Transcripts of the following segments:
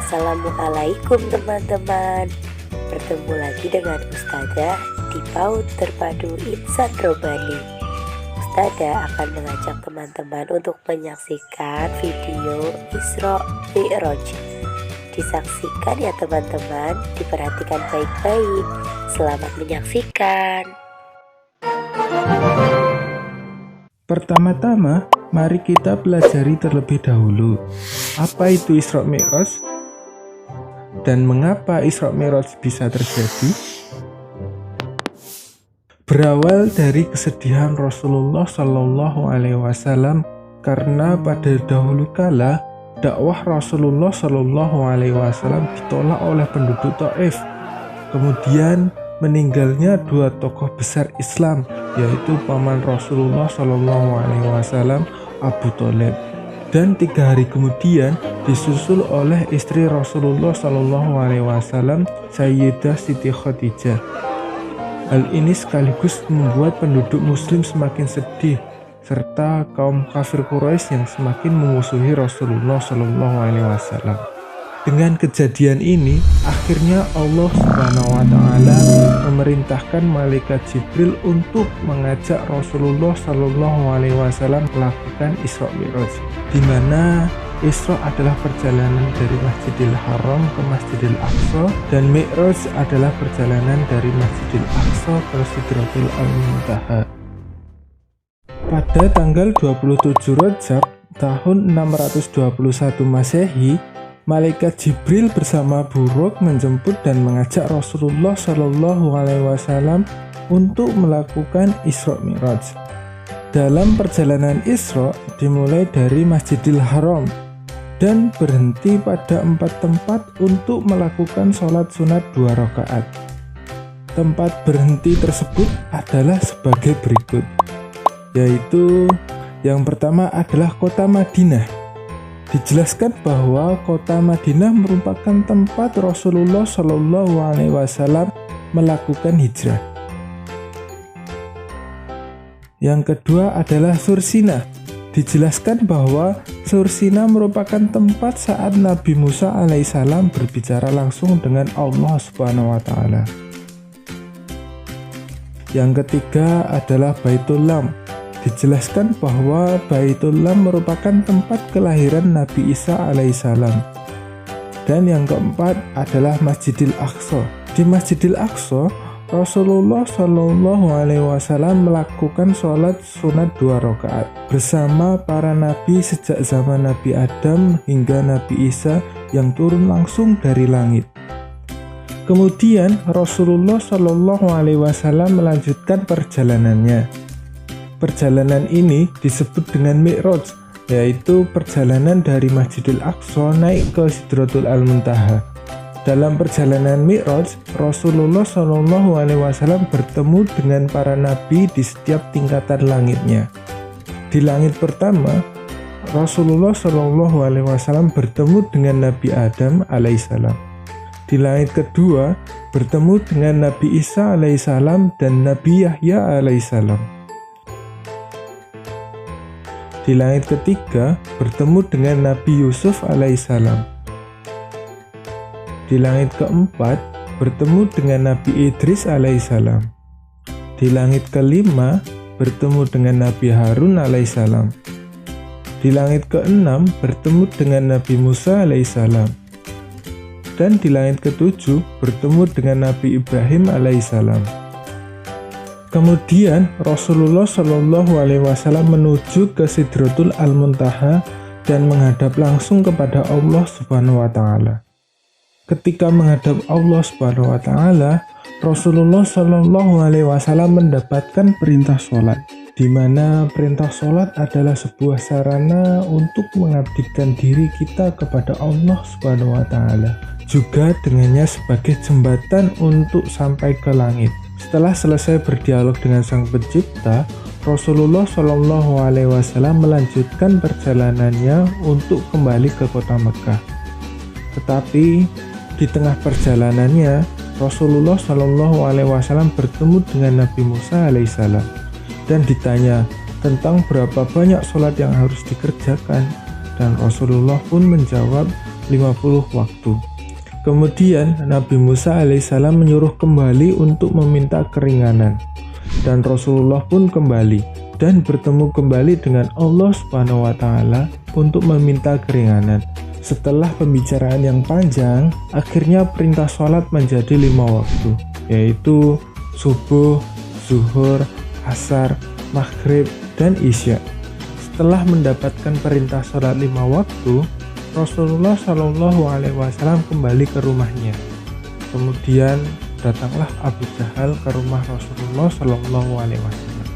Assalamualaikum teman-teman. Bertemu lagi dengan Ustadzah di PAUD Terpadu Insan Robbani. Ustadzah akan mengajak teman-teman untuk menyaksikan video Isra Mi'raj. Disaksikan ya teman-teman, diperhatikan baik-baik. Selamat menyaksikan. Pertama-tama, mari kita pelajari terlebih dahulu apa itu Isra Mi'raj dan mengapa Isra Mi'raj bisa terjadi. Berawal dari kesedihan Rasulullah Shallallahu Alaihi Wasallam karena pada dahulu kala dakwah Rasulullah Shallallahu Alaihi Wasallam ditolak oleh penduduk Taif. Kemudian meninggalnya dua tokoh besar Islam, yaitu paman Rasulullah Shallallahu Alaihi Wasallam Abu Thalib, dan 3 hari kemudian disusul oleh istri Rasulullah Shallallahu Alaihi Wasallam Sayyidah Siti Khadijah. Hal ini sekaligus membuat penduduk Muslim semakin sedih, serta kaum kafir Quraisy yang semakin memusuhi Rasulullah Shallallahu Alaihi Wasallam. Dengan kejadian ini, akhirnya Allah Subhanahu wa Ta'ala memerintahkan malaikat Jibril untuk mengajak Rasulullah Shallallahu Alaihi Wasallam melakukan Isra Mi'raj, di mana Isra adalah perjalanan dari Masjidil Haram ke Masjidil Aqsa, dan Mi'raj adalah perjalanan dari Masjidil Aqsa ke Sidratul Muntaha. Pada tanggal 27 Rajab tahun 621 Masehi, malaikat Jibril bersama buruk menjemput dan mengajak Rasulullah Shallallahu Alaihi Wasallam untuk melakukan Isra Mi'raj. Dalam perjalanan Isra dimulai dari Masjidil Haram dan berhenti pada 4 tempat untuk melakukan sholat sunat 2 rakaat. Tempat berhenti tersebut adalah sebagai berikut, yaitu yang pertama adalah kota Madinah. Dijelaskan bahwa kota Madinah merupakan tempat Rasulullah Shallallahu Alaihi Wasallam melakukan hijrah. Yang kedua adalah Sursina. Dijelaskan bahwa Sursina merupakan tempat saat Nabi Musa alaihissalam berbicara langsung dengan Allah Subhanahu wa Ta'ala. Yang ketiga adalah Baitul Lam. Dijelaskan bahwa Baitul Lam merupakan tempat kelahiran Nabi Isa alaihissalam. Dan yang keempat adalah Masjidil Aqsa. Di Masjidil Aqsa, Rasulullah Shallallahu Alaihi Wasallam melakukan sholat sunat 2 rakaat bersama para nabi sejak zaman Nabi Adam hingga Nabi Isa yang turun langsung dari langit. Kemudian Rasulullah Shallallahu Alaihi Wasallam melanjutkan perjalanannya. Perjalanan ini disebut dengan Mi'raj, yaitu perjalanan dari Masjidil Aqsa naik ke Sidratul Muntaha. Dalam perjalanan Mi'raj, Rasulullah Shallallahu Alaihi Wasallam bertemu dengan para nabi di setiap tingkatan langitnya. Di langit pertama, Rasulullah Shallallahu Alaihi Wasallam bertemu dengan Nabi Adam alaihissalam. Di langit kedua, bertemu dengan Nabi Isa alaihissalam dan Nabi Yahya alaihissalam. Di langit ketiga, bertemu dengan Nabi Yusuf alaihissalam. Di langit keempat, bertemu dengan Nabi Idris alaihissalam. Di langit kelima, bertemu dengan Nabi Harun alaihissalam. Di langit keenam, bertemu dengan Nabi Musa alaihissalam. Dan di langit ketujuh, bertemu dengan Nabi Ibrahim alaihissalam. Kemudian Rasulullah Shallallahu Alaihi Wasallam menuju ke Sidratul Muntaha dan menghadap langsung kepada Allah Subhanahu Wa Taala. Ketika menghadap Allah Subhanahu Wa Taala, Rasulullah Shallallahu Alaihi Wasallam mendapatkan perintah sholat, di mana perintah sholat adalah sebuah sarana untuk mengabdikan diri kita kepada Allah Subhanahu Wa Taala, juga dengannya sebagai jembatan untuk sampai ke langit. Setelah selesai berdialog dengan Sang Pencipta, Rasulullah Shallallahu Alaihi Wasallam melanjutkan perjalanannya untuk kembali ke kota Mekah. Tetapi di tengah perjalanannya, Rasulullah Shallallahu Alaihi Wasallam bertemu dengan Nabi Musa alaihissalam dan ditanya tentang berapa banyak sholat yang harus dikerjakan, dan Rasulullah pun menjawab 50 waktu. Kemudian Nabi Musa alaihissalam menyuruh kembali untuk meminta keringanan, dan Rasulullah pun kembali dan bertemu kembali dengan Allah Subhanahu wa Ta'ala untuk meminta keringanan. Setelah pembicaraan yang panjang, akhirnya perintah sholat menjadi 5 waktu, yaitu subuh, zuhur, asar, maghrib, dan isya. Setelah mendapatkan perintah sholat 5 waktu, Rasulullah Shallallahu Alaihi Wasallam kembali ke rumahnya. Kemudian datanglah Abu Jahal ke rumah Rasulullah Shallallahu Alaihi Wasallam,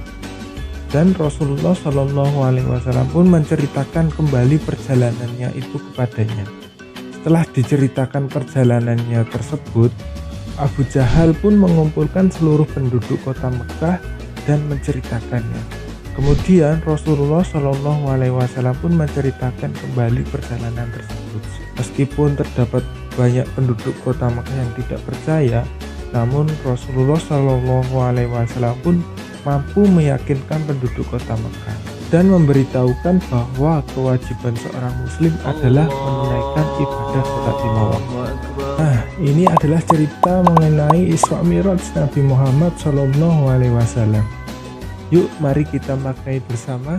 dan Rasulullah Shallallahu Alaihi Wasallam pun menceritakan kembali perjalanannya itu kepadanya. Setelah diceritakan perjalanannya tersebut, Abu Jahal pun mengumpulkan seluruh penduduk kota Mekah dan menceritakannya. Kemudian Rasulullah Shallallahu Alaihi Wasallam pun menceritakan kembali perjalanan tersebut. Meskipun terdapat banyak penduduk kota Mekah yang tidak percaya, namun Rasulullah Shallallahu Alaihi Wasallam pun mampu meyakinkan penduduk kota Mekah dan memberitahukan bahwa kewajiban seorang muslim adalah menunaikan ibadah sholat 5 waktu. Nah, ini adalah cerita mengenai Isra Mi'raj Nabi Muhammad Shallallahu Alaihi Wasallam. Yuk, mari kita maknai bersama.